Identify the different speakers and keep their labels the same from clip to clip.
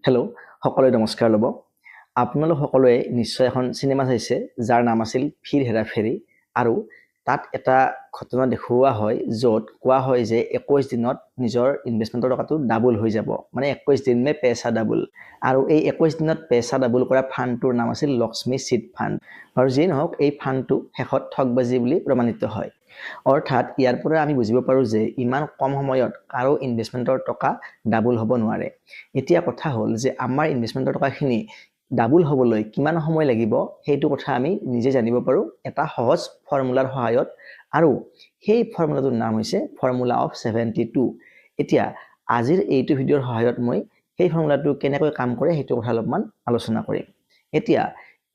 Speaker 1: Hello' সকলোৱে নমস্কাৰ ল'ব। আপোনালোক সকলোৱে নিশ্চয় এখন চিনেমা চাইছে যাৰ নাম আছিল ফিৰ হেৰা ফেৰি আৰু তাত এটা ঘটনা দেখুওৱা হয় য'ত কোৱা হয় যে 21 দিনত নিজৰ ইনভেষ্টমেণ্টৰ টকাটো ডাবল হৈ যাব, মানে 21 দিন মে পেচা ডাবল। আৰু এই 21 দিনত পেচা ডাবল কৰা ফাণ্ডটোৰ নাম আছিল লক্ষ্মী চিট ফাণ্ড। আৰু যিয়ে নহওক এই ফাণ্ডটো শেষত ঠগবাজি বুলি প্ৰমাণিত হয়। অৰ্থাৎ ইয়াৰ পৰা আমি বুজিব পাৰোঁ যে ইমান কম সময়ত কাৰো ইনভেষ্টমেণ্টৰ টকা ডাবল হ'ব নোৱাৰে। এতিয়া কথা হ'ল যে আমাৰ ইনভেষ্টমেণ্টৰ টকাখিনি ডাবল হ'বলৈ কিমান সময় লাগিব সেইটো কথা আমি নিজে জানিব পাৰোঁ এটা সহজ ফৰ্মুলাৰ সহায়ত, আৰু সেই ফৰ্মুলাটোৰ নাম হৈছে ফৰ্মুলা অফ 72। এতিয়া আজিৰ এইটো ভিডিঅ'ৰ সহায়ত মই সেই ফৰ্মুলাটো কেনেকৈ কাম কৰে সেইটো কথা অলপমান আলোচনা কৰিম। এতিয়া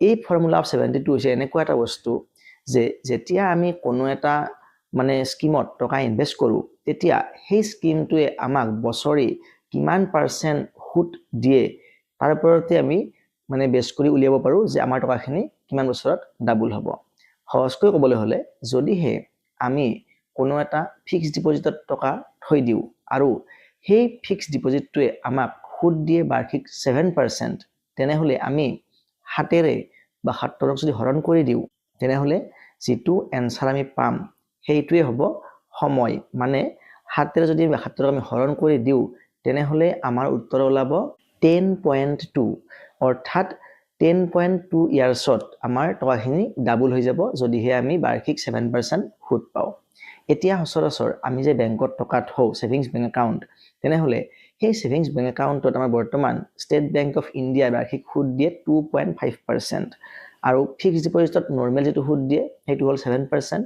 Speaker 1: এই ফৰ্মুলা অফ 72 হৈছে এনেকুৱা এটা বস্তু যে যেতিয়া আমি কোনো এটা স্কিমত টকা ইনভেষ্ট কৰোঁ তেতিয়া সেই স্কিমটোৱে আমাক বছৰি কিমান পাৰ্চেণ্ট সুদ দিয়ে তাৰ ওপৰতে আমি বেছ কৰি উলিয়াব পাৰোঁ যে আমাৰ টকাখিনি কিমান বছৰত ডাবল হ'ব। সহজকৈ ক'বলৈ হ'লে যদিহে আমি কোনো এটা ফিক্সড ডিপজিটত টকা থৈ দিওঁ আৰু সেই ফিক্সড ডিপজিটটোৱে আমাক সুদ দিয়ে বাৰ্ষিক 7%, তেনেহ'লে আমি 7ৰে বা 70ক যদি হৰণ কৰি দিওঁ তেনেহ'লে যিটো এনচাৰ আমি পাম সেইটোৱে হ'ব সময়। 7ৰে যদি 70ক আমি হৰণ কৰি দিওঁ তেনেহ'লে আমাৰ উত্তৰ ওলাব 10.2, অৰ্থাৎ 10.2 ইয়াৰ্ছত আমাৰ টকাখিনি ডাবল হৈ যাব যদিহে আমি বাৰ্ষিক 7% সুদ পাওঁ। এতিয়া সচৰাচৰ আমি যে বেংকত টকা থওঁ ছেভিংছ বেংক একাউণ্ট, তেনেহ'লে সেই ছেভিংছ বেংক একাউণ্টত আমাৰ বৰ্তমান ষ্টেট বেংক অফ ইণ্ডিয়াই বাৰ্ষিক সুদ দিয়ে 2.5%, আৰু ফিক্সড ডিপজিটত নৰ্মেল যিটো সুদ দিয়ে সেইটো হ'ল 7%,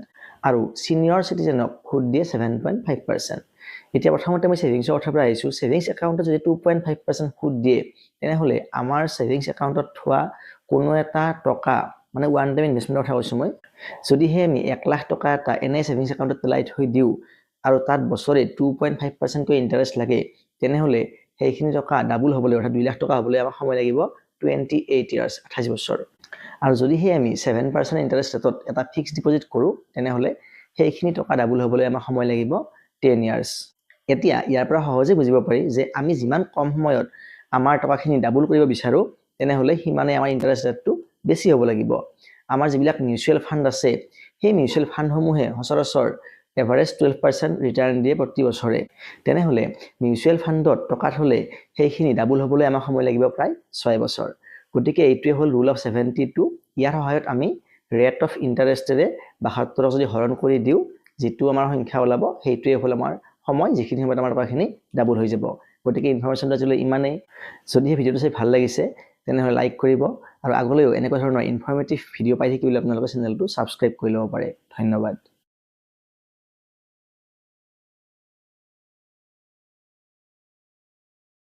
Speaker 1: আৰু ছিনিয়ৰ চিটিজেনক সুদ দিয়ে 7.5%। এতিয়া প্ৰথমতে মই ছেভিংছৰ কথাৰ পৰা আহিছোঁ। ছেভিংছ একাউণ্টত যদি 2.5% সুদ দিয়ে তেনেহ'লে আমাৰ ছেভিংছ একাউণ্টত থোৱা কোনো এটা টকা ওৱান টাইম ইনভেষ্টমেণ্টৰ কথা কৈছোঁ মই, যদিহে আমি 1 লাখ টকা এটা এনেই ছেভিংছ একাউণ্টত পেলাই থৈ দিওঁ আৰু তাত বছৰে 2.5%কৈ ইণ্টাৰেষ্ট লাগে তেনেহ'লে সেইখিনি টকা ডাবল হ'বলৈ অৰ্থাৎ 2 লাখ টকা হ'বলৈ আমাক সময় লাগিব 28 years, 28 বছৰ। আৰু যদিহে আমি 7% ইণ্টাৰেষ্ট ৰেটত এটা ফিক্সড ডিপজিট কৰোঁ তেনেহ'লে সেইখিনি টকা ডাবল হ'বলৈ আমাক সময় লাগিব 10 years। এতিয়া ইয়াৰ পৰা সহজে বুজিব পাৰি যে আমি যিমান কম সময়ত আমাৰ টকাখিনি ডাবল কৰিব বিচাৰোঁ তেনেহ'লে সিমানে আমাৰ ইণ্টাৰেষ্ট ৰেটটো বেছি হ'ব লাগিব। আমাৰ যিবিলাক মিউচুৱেল ফাণ্ড আছে সেই মিউচুৱেল ফাণ্ডসমূহে সচৰাচৰ এভাৰেজ 12% ৰিটাৰ্ণ দিয়ে প্ৰতি বছৰে। তেনেহ'লে মিউচুৱেল ফাণ্ডত টকা থ'লে সেইখিনি ডাবল হ'বলৈ আমাক সময় লাগিব প্ৰায় 6 বছৰ। গতিকে এইটোৱে হ'ল ৰুল অফ 72। ইয়াৰ সহায়ত আমি ৰেট অফ ইণ্টাৰেষ্টেৰে 72ক যদি হৰণ কৰি দিওঁ যিটো আমাৰ সংখ্যা ওলাব সেইটোৱে হ'ল আমাৰ সময়, যিখিনি সময়ত আমাৰ টকাখিনি ডাবল হৈ যাব। গতিকে ইনফৰমেশ্যনটো আজিলৈ ইমানেই। যদিহে ভিডিঅ'টো চাই ভাল লাগিছে তেনেহ'লে লাইক কৰিব, আৰু আগলৈও এনেকুৱা ধৰণৰ ইনফৰমেটিভ ভিডিঅ' পাই থাকিবলৈ আপোনালোকৰ চেনেলটো ছাবস্ক্ৰাইব কৰি ল'ব পাৰে। ধন্যবাদ।